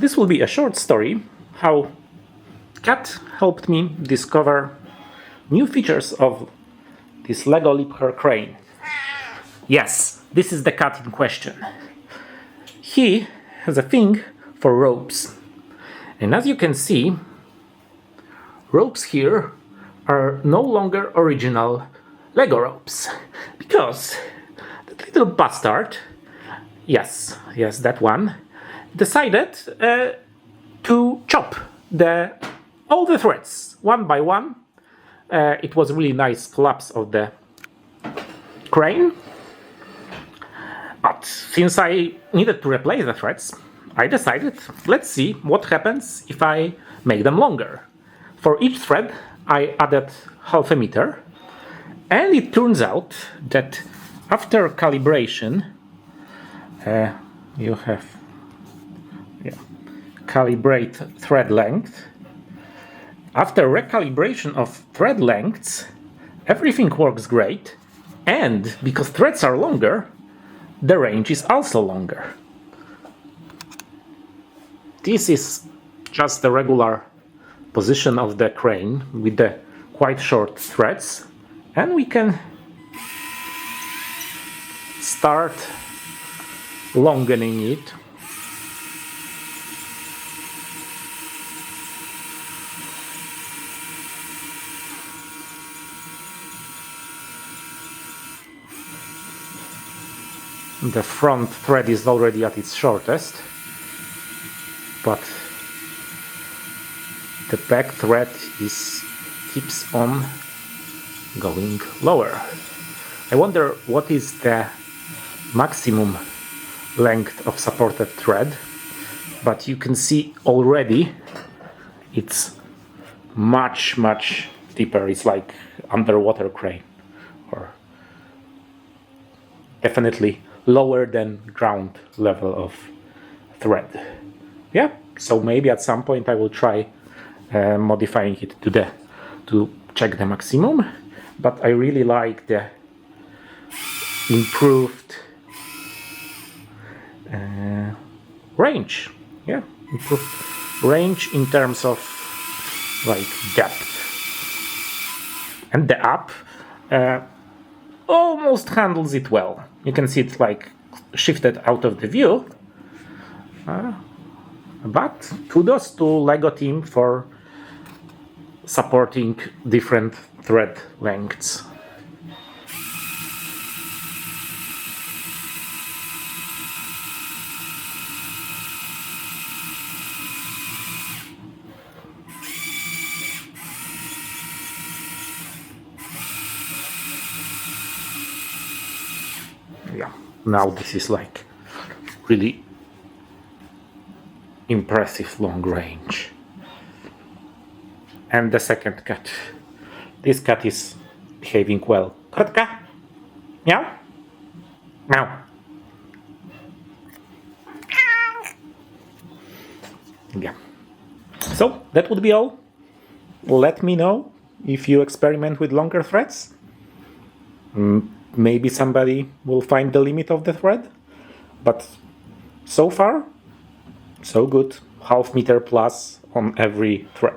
this will be a short story how cat helped me discover new features of this LEGO Liebherr Crane. Yes, this is the cat in question. He has a thing for ropes. And as you can see, ropes here are no longer original LEGO ropes. Because that little bastard, yes, that one, decided to chop all the threads one by one. It was a really nice collapse of the crane. But since I needed to replace the threads, I decided, let's see what happens if I make them longer. For each thread, I added half a meter, and it turns out that after calibration, you have calibrate thread length. After recalibration of thread lengths, everything works great, and because threads are longer, the range is also longer. This is just the regular position of the crane with the quite short threads, and we can start longing it. The front thread is already at its shortest, but the back thread keeps on going lower. I wonder what is the maximum length of supported thread, but you can see already it's much deeper. It's like underwater crane, or definitely lower than ground level of thread. Yeah, so maybe at some point I will try modifying it to check the maximum, but I really like the improved range. Yeah, improved range in terms of like depth, and the app almost handles it well. You can see it like shifted out of the view, but kudos to LEGO team for supporting different thread lengths. Yeah, now this is like really impressive long range. And the second cat. This cat is behaving well. Kotka? Meow? Meow. Yeah. So that would be all. Let me know if you experiment with longer threads. Maybe somebody will find the limit of the thread, but so far, so good. Half meter plus on every thread.